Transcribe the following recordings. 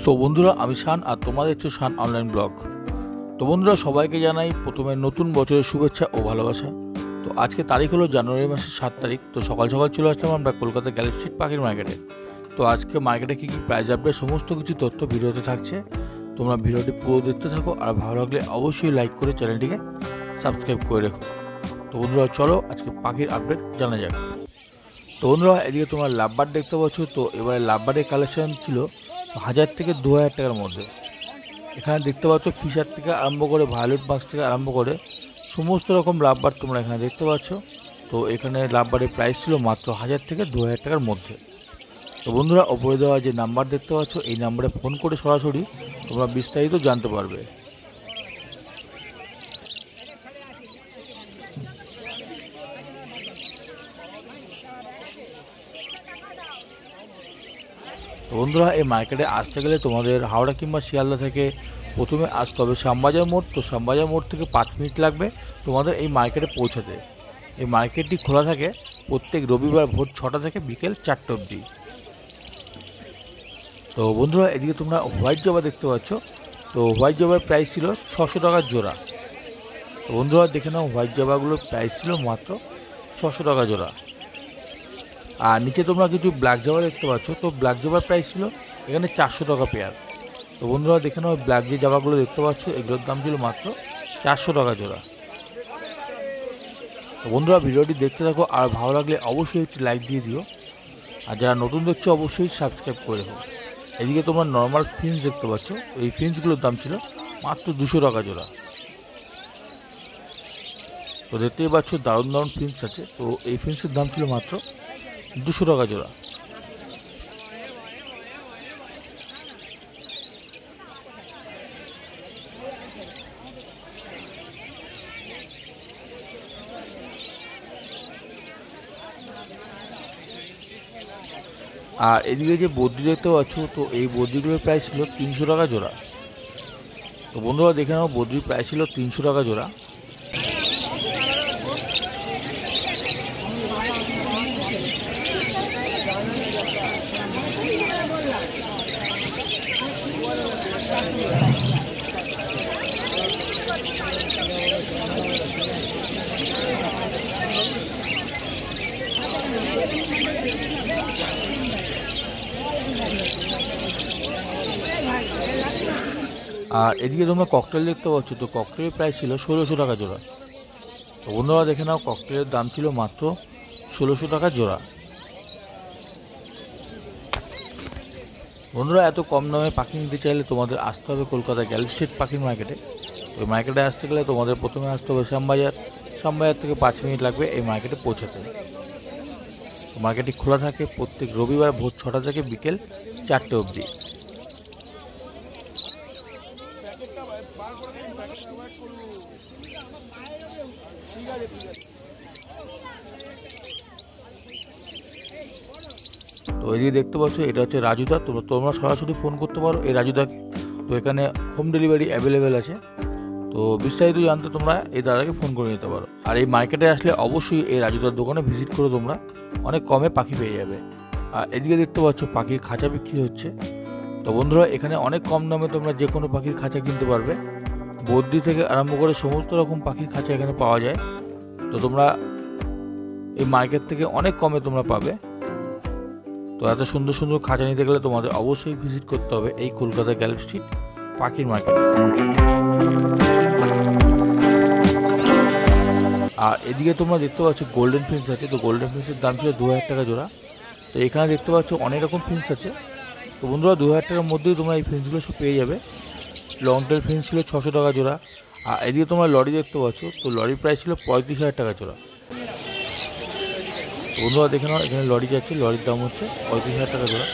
So বন্ধুরা, আমি শান আর তোমাদের হচ্ছে শান অনলাইন ব্লগ। তো বন্ধুরা, সবাইকে জানাই প্রথমে নতুন বছরের শুভেচ্ছা ও ভালোবাসা। তো আজকে তারিখ হলো জানুয়ারি মাসের 7 তারিখ। তো সকাল সকাল চলে আসলাম আমরা কলকাতা গ্যালেক্সি স্ট্রিট পাখির মার্কেটে। তো আজকে মার্কেটে কী কী প্রাইস আপডেট সমস্ত কিছু তথ্য ভিডিওতে থাকছে। তোমরা ভিডিওটি পুরো দেখতে থাকো, আর ভালো লাগলে অবশ্যই লাইক করে চ্যানেলটিকে সাবস্ক্রাইব করে রেখো। তো বন্ধুরা, চলো আজকে পাখির আপডেট জানা যাক। তো বন্ধুরা, এদিকে তোমরা লাভবার্ড দেখতে পাচ্ছ। তো এবারে লাভবার্ডের কালেকশন ছিল 1000 থেকে 2000 টাকার মধ্যে। এখানে দেখতে পাচ্ছ ফিশার থেকে আরম্ভ করে ভায়োলেট মাস্ক থেকে আরম্ভ করে সমস্ত রকম লাভবার্ড তোমরা এখানে দেখতে পাচ্ছ। তো এখানে লাভবার্ডের প্রাইস ছিল মাত্র 1000 থেকে 2000 টাকার মধ্যে। তো বন্ধুরা, ওপরে দেওয়া যে নাম্বার দেখতে পাচ্ছ, এই নাম্বারে ফোন করে সরাসরি তোমরা বিস্তারিত জানতে পারবে। তো বন্ধুরা, এই মার্কেটে আসতে গেলে তোমাদের হাওড়া কিংবা শিয়ালদা থেকে প্রথমে আসতে হবে শ্যামবাজার মোড়। তো শ্যামবাজার মোড় থেকে 5 মিনিট লাগবে তোমাদের এই মার্কেটে পৌঁছাতে। এই মার্কেটটি খোলা থাকে প্রত্যেক রবিবার ভোর 6টা থেকে বিকেল 4টে অবধি। তো বন্ধুরা, এদিকে তোমরা হোয়াইট জবা দেখতে পাচ্ছ। তো হোয়াইট জবার প্রাইস ছিল 600 টাকার জোড়া। তো বন্ধুরা, দেখে নাও হোয়াইট জবাগুলোর প্রাইস ছিল মাত্র 600 টাকা জোড়া। আর নিচে তোমরা কিছু ব্ল্যাক জবা দেখতে পাচ্ছ। তো ব্ল্যাক জবার প্রাইস ছিল এখানে 400 টাকা পেয়ার। তো বন্ধুরা, দেখে নাও ব্ল্যাক যে জামাগুলো দেখতে পাচ্ছ, এগুলোর দাম ছিল মাত্র 400 টাকা জোড়া। তো বন্ধুরা, ভিডিওটি দেখতে থাকো, আর ভালো লাগলে অবশ্যই একটি লাইক দিয়ে দিও। আর যারা নতুন দেখছো অবশ্যই সাবস্ক্রাইব করে রেখো। এদিকে তোমরা নর্মাল ফিন্স দেখতে পাচ্ছ। এই ফিন্সগুলোর দাম ছিল মাত্র 200 টাকা জোড়া। তো দেখতেই পাচ্ছ দারুণ দারুণ ফিন্স আছে। তো এই ফিন্সের দাম ছিল মাত্র 200 টাকা জোড়া। আর এদিকে যে বদ্রি দেখতে পাচ্ছ, তো এই বদ্রিগুলোর প্রাইস ছিল 300 টাকা জোড়া। তো বন্ধুরা, দেখে নাও বদ্রির প্রাইস ছিল 300 টাকা জোড়া। আর এদিকে তোমরা ককটেল দেখতে পাচ্ছ। তো ককটেলের প্রাইস ছিল 1600 টাকা জোড়া। তো বন্ধুরা, দেখে নাও ককটেলের দাম ছিল মাত্র 1600 টাকা জোড়া। বন্ধুরা, এত কম দামে পাখি নিতে চাইলে তোমাদের আসতে হবে কলকাতা গ্যালেক্সি স্ট্রিট পাখির মার্কেটে। ওই মার্কেটে আসতে গেলে তোমাদের প্রথমে আসতে হবে শ্যামবাজার। শ্যামবাজার থেকে 5 মিনিট লাগবে এই মার্কেটে পৌঁছাতে। মার্কেটটি খোলা থাকে প্রত্যেক রবিবার ভোর 6টা থেকে বিকেল 4টে অবধি। তো এদিকে দেখতে পাচ্ছ, এটা হচ্ছে রাজুদা। তোমরা সরাসরি ফোন করতে পারো এই রাজুদাকে। তো এখানে হোম ডেলিভারি অ্যাভেলেবেল আছে। তো বিস্তারিত জানতে তোমরা এই দাদাকে ফোন করে নিতে পারো। আর এই মার্কেটে আসলে অবশ্যই এই রাজুদার দোকানে ভিজিট করে তোমরা অনেক কমে পাখি পেয়ে যাবে। আর এদিকে দেখতে পাচ্ছ পাখির খাঁচা বিক্রি হচ্ছে। তো বন্ধুরা, এখানে অনেক কম দামে তোমরা যে কোনো পাখির খাঁচা কিনতে পারবে। বদ্রি থেকে আরম্ভ করে সমস্ত রকম পাখির খাঁচা এখানে পাওয়া যায়। তো তোমরা এই মার্কেট থেকে অনেক কমে তোমরা পাবে। তো এত সুন্দর সুন্দর খাঁচা নিতে গেলে তোমাদের অবশ্যই ভিজিট করতে হবে এই কলকাতা গ্যালেক্সি স্ট্রিট পাখির মার্কেট। আর এদিকে তোমরা দেখতে পাচ্ছ গোল্ডেন ফিন্স আছে। তো গোল্ডেন ফিন্সের দাম ছিল 2000 টাকা জোড়া। তো এখানে দেখতে পাচ্ছ অনেক রকম ফিন্স আছে। তো বন্ধুরা, 2000 টাকার মধ্যেই তোমরা এই ফিন্সগুলো সব পেয়ে যাবে। লং টেল ফিন্স ছিল 600 টাকা জোড়া। আর এদিকে তোমরা লরি দেখতে পাচ্ছ। তো লরির প্রাইস ছিল 35,000 টাকা জোড়া। বন্ধুরা, দেখে নাও এখানে লরি যাচ্ছে। লরির দাম হচ্ছে 35,000 টাকা জোড়া।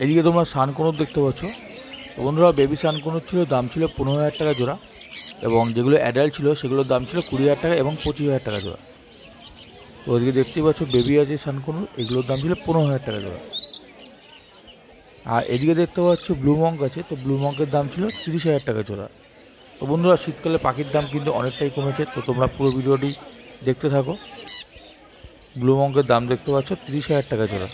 এদিকে তোমরা সানকোনর দেখতে পাচ্ছ। তো বন্ধুরা, বেবি সানকোনর ছিল দাম ছিল 15,000 টাকা জোড়া। এবং যেগুলো অ্যাডাল্ট ছিল সেগুলোর দাম ছিল 20,000 টাকা এবং 25,000 টাকা জোড়া। তো তো ওদিকে দেখতেই পাচ্ছ বেবি আছে সানকুনুর, এগুলোর দাম ছিল 15,000 টাকা জোড়া। আর এদিকে দেখতে পাচ্ছ ব্লু মঙ্ক আছে, তো ব্লু মঙ্কের দাম ছিল 30,000 টাকা জোড়া। তো বন্ধুরা শীতকালে পাখির দাম কিন্তু অনেকটাই কমেছে, তো তোমরা পুরো ভিডিওটি দেখতে থাকো। ব্লু মঙ্কের দাম দেখতে পাচ্ছ 30,000 টাকা জোড়া।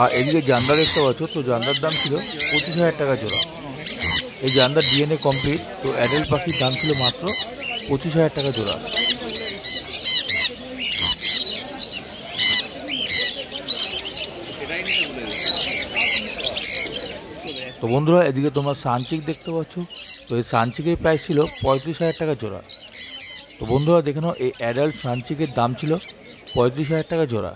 আর এদিকে জান্দা দেখতে পাচ্ছ, তো জান্দার দাম ছিল 25,000 টাকা জোড়া। এই জান্দার ডিএনএ কমপ্লিট, তো অ্যাডাল্ট পাখির দাম ছিল মাত্র 25,000 টাকা জোড়া। তো বন্ধুরা এদিকে তোমরা সানচিক দেখতে পাচ্ছ, তো এই সানচিকের প্রাইস ছিল 35,000 টাকা জোড়া। তো বন্ধুরা দেখে নাও, এই অ্যাডাল্ট সানচিকের দাম ছিল 35,000 টাকা জোড়া।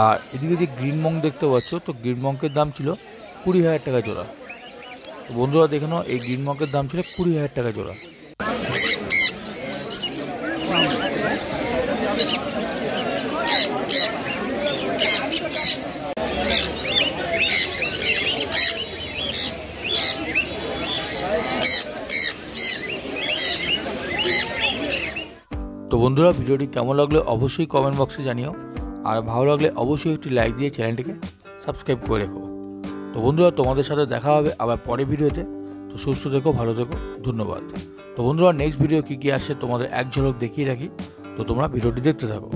আর এদিকে যে গ্রিন মঙ্ক দেখতে পাচ্ছ, তো গ্রিন মঙ্কের দাম ছিল 20,000 টাকা জোড়া। তো বন্ধুরা দেখে নাও, এই গ্রিন মঙ্কের দাম ছিল 20,000 টাকা জোড়া। তো বন্ধুরা ভিডিওটি কেমন লাগলো অবশ্যই কমেন্ট বক্সে জানিও, আর ভালো লাগলে অবশ্যই একটি লাইক দিয়ে চ্যানেলটিকে সাবস্ক্রাইব করে রেখো। তো বন্ধুরা তোমাদের সাথে দেখা হবে আবার পরের ভিডিওতে। তো সুস্থ থেকো, ভালো থেকো, ধন্যবাদ। তো বন্ধুরা নেক্সট ভিডিও কী কী আসছে তোমাদের এক ঝলক দেখিয়ে রাখি, তো তোমরা ভিডিওটি দেখতে থাকো।